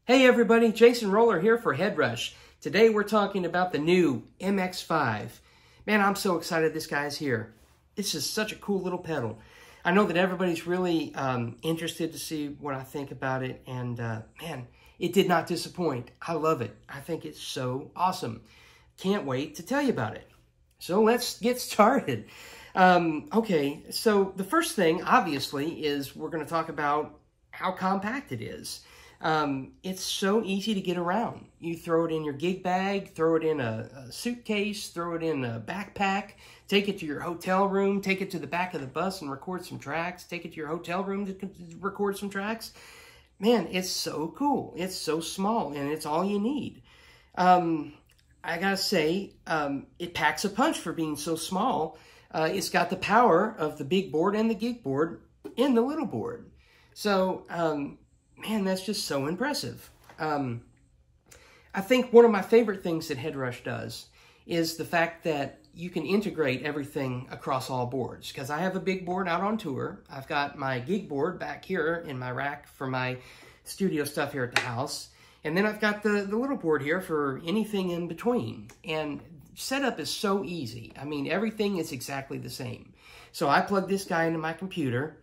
Hey everybody, Jason Roller here for HEADRUSH. Today we're talking about the new MX5. Man, I'm so excited this guy's here. It's just such a cool little pedal. I know that everybody's really interested to see what I think about it, and man, it did not disappoint. I love it. I think it's so awesome. Can't wait to tell you about it. So let's get started. Okay, so the first thing, obviously, is we're going to talk about how compact it is. It's so easy to get around. You throw it in your gig bag, throw it in a suitcase, throw it in a backpack, take it to your hotel room, take it to the back of the bus and record some tracks, take it to your hotel room to record some tracks. Man, it's so cool. It's so small, and it's all you need. I gotta say, it packs a punch for being so small. It's got the power of the big board and the gig board in the little board. So, man, that's just so impressive. I think one of my favorite things that HEADRUSH does is the fact that you can integrate everything across all boards. Because I have a big board out on tour. I've got my gig board back here in my rack for my studio stuff here at the house. And then I've got the little board here for anything in between. And setup is so easy. I mean, everything is exactly the same. So I plug this guy into my computer.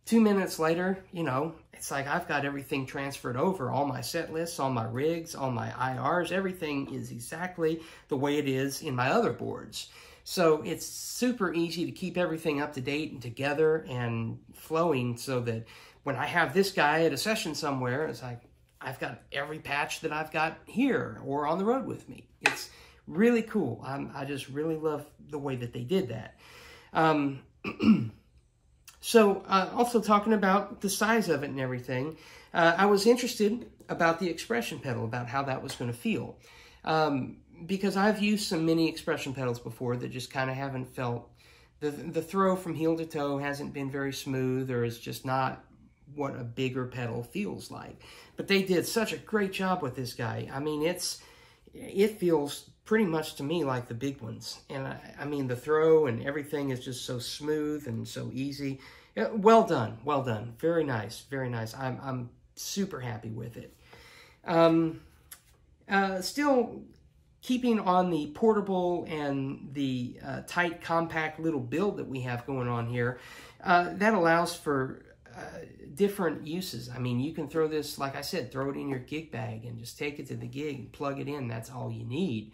2 minutes later, you know, it's like I've got everything transferred over. All my set lists, all my rigs, all my IRs, everything is exactly the way it is in my other boards. So it's super easy to keep everything up to date and together and flowing so that when I have this guy at a session somewhere, it's like I've got every patch that I've got here or on the road with me. It's really cool. I just really love the way that they did that. So, also talking about the size of it and everything, I was interested about the expression pedal, about how that was going to feel. Because I've used some mini expression pedals before that just kind of haven't felt, the throw from heel to toe hasn't been very smooth, or is just not what a bigger pedal feels like. But they did such a great job with this guy. I mean, it feels pretty much to me like the big ones. And I mean, the throw and everything is just so smooth and so easy. Well done, well done. Very nice, very nice. I'm super happy with it. Still keeping on the portable and the tight, compact little build that we have going on here, that allows for different uses. I mean, you can throw this, like I said, throw it in your gig bag and just take it to the gig and plug it in. That's all you need.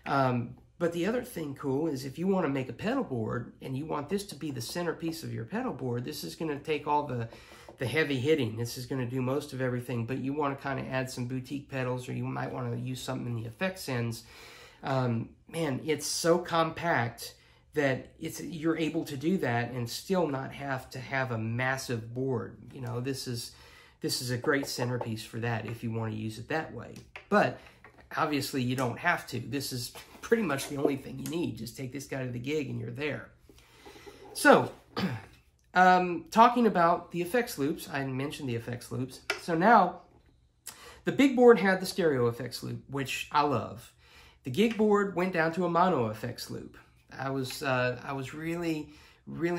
But the other thing cool is if you want to make a pedal board and you want this to be the centerpiece of your pedal board, this is going to take all the heavy hitting. This is going to do most of everything, but you want to kind of add some boutique pedals, or you might want to use something in the effects ends. Man, it's so compact that you're able to do that and still not have to have a massive board. You know, this is a great centerpiece for that if you want to use it that way. But obviously you don't have to. This is pretty much the only thing you need. Just take this guy to the gig and you're there. So, talking about the effects loops, I mentioned the effects loops. So now, the big board had the stereo effects loop, which I love. The gig board went down to a mono effects loop. I was really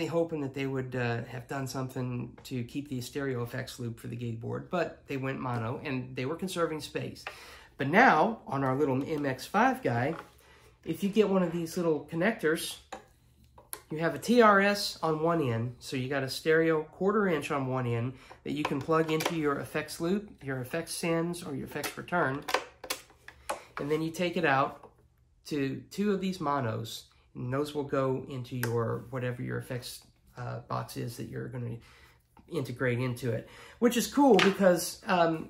hoping that they would have done something to keep the stereo effects loop for the gig board, but they went mono, and they were conserving space. But now, on our little MX5 guy, if you get one of these little connectors, you have a TRS on one end, so you got a stereo 1/4 inch on one end that you can plug into your effects loop, your effects sends, or your effects return, and then you take it out to 2 of these monos, and those will go into your, whatever your effects box is that you're going to integrate into it, which is cool because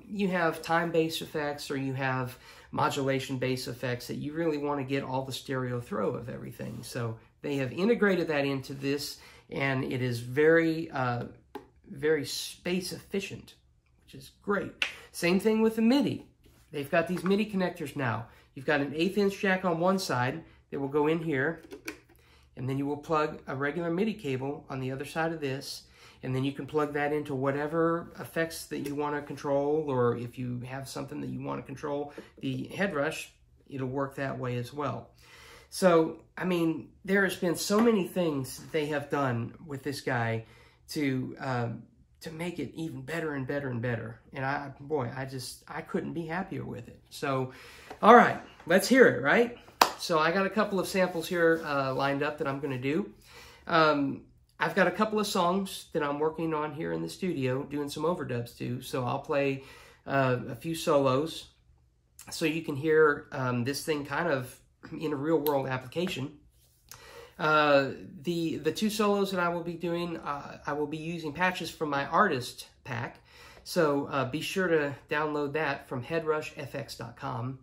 you have time-based effects, or you have modulation-based effects that you really want to get all the stereo throw of everything. So they have integrated that into this, and it is very, very space efficient, which is great. Same thing with the MIDI. They've got these MIDI connectors now. You've got an 1/8 inch jack on one side that will go in here, and then you will plug a regular MIDI cable on the other side of this, and then you can plug that into whatever effects that you want to control, or if you have something that you want to control the HEADRUSH, it'll work that way as well. So, I mean, there has been so many things that they have done with this guy to to make it even better and better and better. And I couldn't be happier with it. So, all right, let's hear it, right? So I got a couple of samples here lined up that I'm going to do. I've got a couple of songs that I'm working on here in the studio, doing some overdubs too. So I'll play a few solos so you can hear this thing kind of in a real world application. The two solos that I will be doing, I will be using patches from my artist pack. So be sure to download that from HEADRUSHFX.com.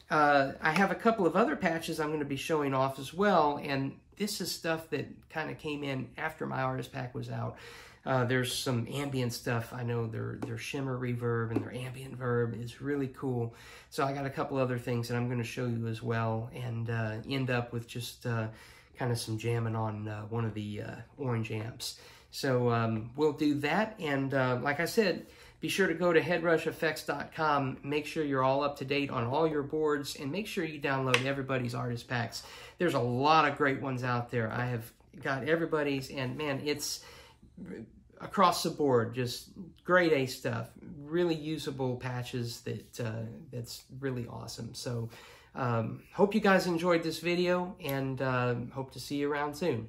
I have a couple of other patches I'm going to be showing off as well, and this is stuff that kind of came in after my artist pack was out. There's some ambient stuff. I know their shimmer reverb and their ambient verb is really cool. So I got a couple other things that I'm going to show you as well, and end up with just kind of some jamming on one of the orange amps. So we'll do that, and like I said, be sure to go to HeadrushFX.com. Make sure you're all up to date on all your boards, and make sure you download everybody's artist packs. There's a lot of great ones out there. I have got everybody's, and man, it's across the board, just grade A stuff, really usable patches that's really awesome. So hope you guys enjoyed this video, and hope to see you around soon.